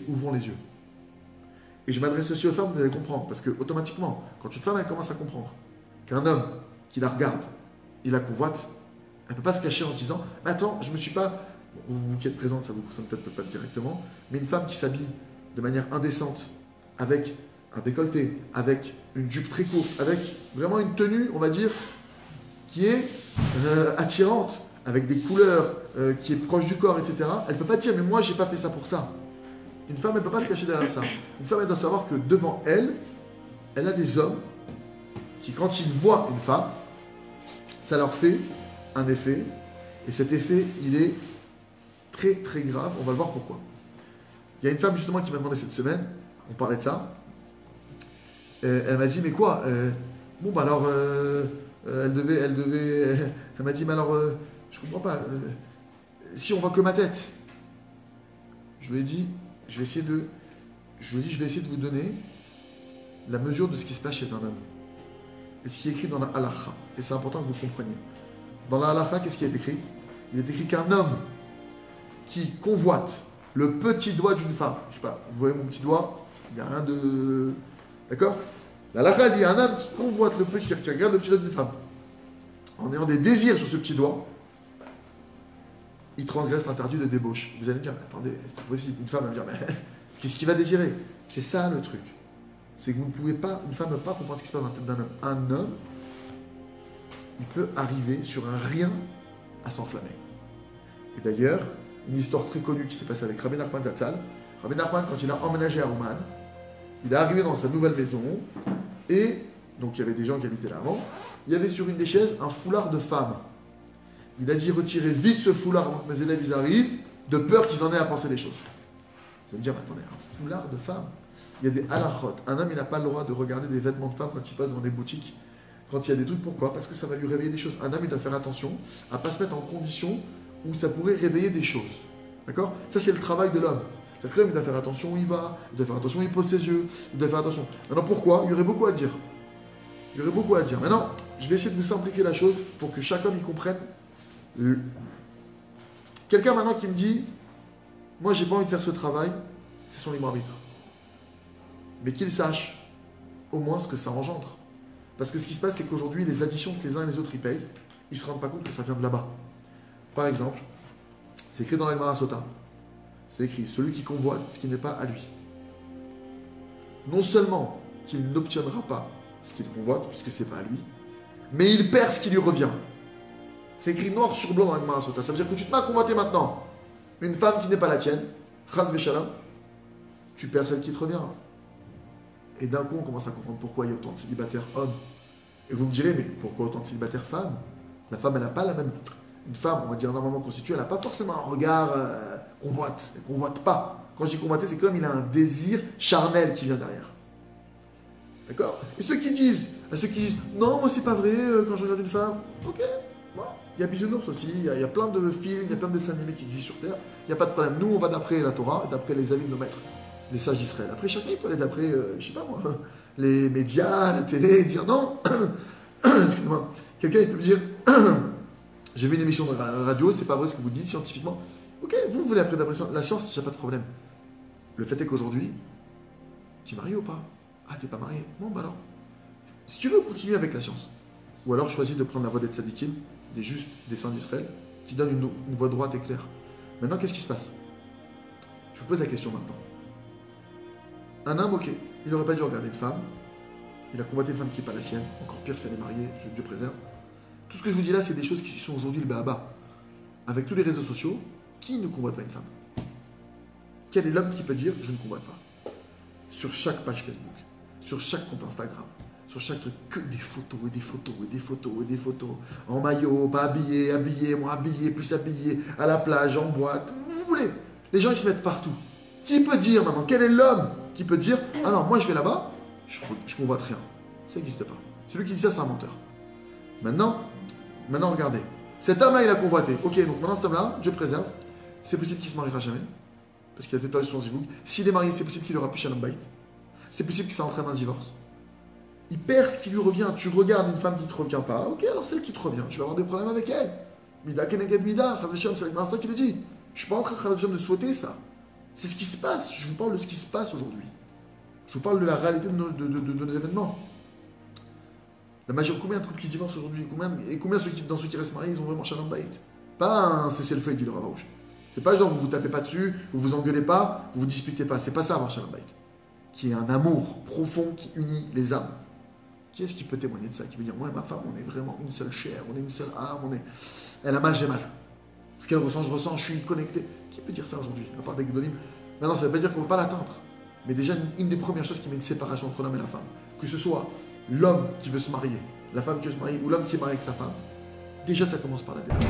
ouvrons les yeux. Et je m'adresse aussi aux femmes, vous allez comprendre, parce que automatiquement, quand une femme elle commence à comprendre qu'un homme qui la regarde, il la convoite, elle ne peut pas se cacher en se disant mais attends, je me suis pas. Bon, vous qui êtes présente, ça vous concerne peut-être pas directement, mais une femme qui s'habille de manière indécente, avec un décolleté, avec une jupe très courte, avec vraiment une tenue, on va dire, qui est attirante, avec des couleurs, qui est proche du corps, etc. Elle ne peut pas dire mais moi j'ai pas fait ça pour ça. Une femme, elle ne peut pas se cacher derrière ça. Une femme, elle doit savoir que devant elle, elle a des hommes qui, quand ils voient une femme, ça leur fait un effet. Et cet effet, il est très, très grave. On va le voir pourquoi. Il y a une femme, justement, qui m'a demandé cette semaine, on parlait de ça. Elle m'a dit, mais quoi bon, bah alors, elle m'a dit, mais alors, je comprends pas. Si on voit que ma tête. Je lui ai dit, je vais essayer de vous donner la mesure de ce qui se passe chez un homme. Et ce qui est écrit dans la halakha. Et c'est important que vous compreniez. Dans la halakha, qu'est-ce qui est écrit? Il est écrit qu'un homme qui convoite le petit doigt d'une femme, je sais pas, vous voyez mon petit doigt, il n'y a rien de... D'accord? La halakha dit un homme qui convoite le petit, qui regarde le petit doigt d'une femme, en ayant des désirs sur ce petit doigt, il transgresse l'interdit de débauche. Vous allez me dire, mais attendez, c'est pas possible. Une femme va me dire, mais qu'est-ce qu'il va désirer? C'est ça le truc. C'est que vous ne pouvez pas, une femme ne peut pas comprendre ce qui se passe dans la tête d'un homme. Un homme, il peut arriver sur un rien à s'enflammer. Et d'ailleurs, une histoire très connue qui s'est passée avec Rabbi Nachman Zatzal. Rabbi Nachman, quand il a emménagé à Ouman, il est arrivé dans sa nouvelle maison, et donc il y avait des gens qui habitaient là avant, il y avait sur une des chaises un foulard de femme. Il a dit retirez vite ce foulard avant que mes élèves ils arrivent, de peur qu'ils en aient à penser des choses. Vous allez me dire, mais attendez, un foulard de femme? Il y a des halachot. Un homme, il n'a pas le droit de regarder des vêtements de femme quand il passe dans des boutiques, quand il y a des trucs. Pourquoi? Parce que ça va lui réveiller des choses. Un homme, il doit faire attention à ne pas se mettre en condition où ça pourrait réveiller des choses. D'accord? Ça, c'est le travail de l'homme. C'est-à-dire que l'homme, il doit faire attention où il va, il doit faire attention où il pose ses yeux, il doit faire attention. Maintenant, pourquoi? Il y aurait beaucoup à dire. Il y aurait beaucoup à dire. Maintenant, je vais essayer de vous simplifier la chose pour que chaque homme y comprenne. Quelqu'un maintenant qui me dit moi j'ai pas envie de faire ce travail, c'est son libre arbitre, mais qu'il sache au moins ce que ça engendre, parce que ce qui se passe c'est qu'aujourd'hui les additions que les uns et les autres y payent, ils se rendent pas compte que ça vient de là-bas. Par exemple, c'est écrit dans la Gemara Sota, c'est écrit celui qui convoite ce qui n'est pas à lui, non seulement qu'il n'obtiendra pas ce qu'il convoite puisque c'est pas à lui, mais il perd ce qui lui revient. C'est écrit noir sur blanc dans la Gemara Sota. Ça veut dire que tu te mets à convoiter maintenant une femme qui n'est pas la tienne, Chas Veshalom, tu perds celle qui te revient. Et d'un coup, on commence à comprendre pourquoi il y a autant de célibataires hommes. Et vous me direz, mais pourquoi autant de célibataires femmes? La femme, elle n'a pas la même... Une femme, on va dire normalement constituée, elle n'a pas forcément un regard convoite. Elle ne convoite pas. Quand je dis convoiter, c'est comme il a un désir charnel qui vient derrière. D'accord? Et ceux qui disent, non, moi c'est pas vrai, quand je regarde une femme, ok. Il y a Bisounours aussi, il y a plein de films, il y a plein de dessins animés qui existent sur Terre. Il n'y a pas de problème. Nous, on va d'après la Torah, d'après les avis de nos maîtres, les sages d'Israël. Après, chacun il peut aller d'après, je sais pas moi, les médias, la télé, et dire non. Excusez-moi. Quelqu'un il peut me dire, j'ai vu une émission de radio, c'est pas vrai ce que vous dites scientifiquement. Ok, vous voulez après d'après la science, il n'y a pas de problème. Le fait est qu'aujourd'hui, tu es marié ou pas? Ah, t'es pas marié? Bon, bah alors. Si tu veux continuer avec la science, ou alors choisis de prendre la voie des tzadikim, des justes, des saints d'Israël, qui donnent une voie droite et claire. Maintenant, qu'est-ce qui se passe? Je vous pose la question maintenant. Un homme, ok, il n'aurait pas dû regarder une femme, il a convoité une femme qui n'est pas la sienne, encore pire si elle est mariée, Dieu préserve. Tout ce que je vous dis là, c'est des choses qui sont aujourd'hui le bas-bas. Avec tous les réseaux sociaux, qui ne convoite pas une femme? Quel est l'homme qui peut dire je ne convoite pas? Sur chaque page Facebook, sur chaque compte Instagram, sur chaque truc, que des photos et des photos et des photos et des photos. En maillot, pas habillé, habillé, moins habillé, plus habillé, à la plage, en boîte, où vous voulez. Les gens, ils se mettent partout. Qui peut dire maintenant? Quel est l'homme qui peut dire ah non, moi je vais là-bas, je convoite rien? Ça n'existe pas. Celui qui dit ça, c'est un menteur. Maintenant, regardez. Cet homme-là, il a convoité. Ok, donc maintenant cet homme-là, Dieu préserve, c'est possible qu'il ne se mariera jamais, parce qu'il a peut-être perdu son zivoug. S'il est marié, c'est possible qu'il n'aura plus Shalom Bayit. C'est possible que ça entraîne un divorce. Il perd ce qui lui revient. Tu regardes une femme qui ne te revient pas. Ok, alors celle qui te revient, tu vas avoir des problèmes avec elle. Mida keneged mida, Chaz v'Shalom, c'est l'instant qui le dit. Je ne suis pas en train de souhaiter ça. C'est ce qui se passe. Je vous parle de ce qui se passe aujourd'hui. Je vous parle de la réalité de nos événements. Combien de couples qui divorcent aujourd'hui? Combien dans ceux qui restent mariés, ils ont vraiment Shalom Bayit? Pas un cessez-le-feu, dit le Rav Arush. C'est pas genre vous vous tapez pas dessus, vous vous engueulez pas, vous vous disputez pas. C'est pas ça avoir Shalom Bayit. Qui est un amour profond qui unit les âmes. Qui est-ce qui peut témoigner de ça? Qui peut dire, moi et ma femme, on est vraiment une seule chair, on est une seule âme, elle a mal, j'ai mal. Ce qu'elle ressent, je ressens, je suis connecté. Qui peut dire ça aujourd'hui, à part des Gdolim? Maintenant, ça ne veut pas dire qu'on ne peut pas l'atteindre. Mais déjà, une des premières choses qui met une séparation entre l'homme et la femme, que ce soit l'homme qui veut se marier, la femme qui veut se marier, ou l'homme qui est marié avec sa femme, déjà ça commence par la démarche.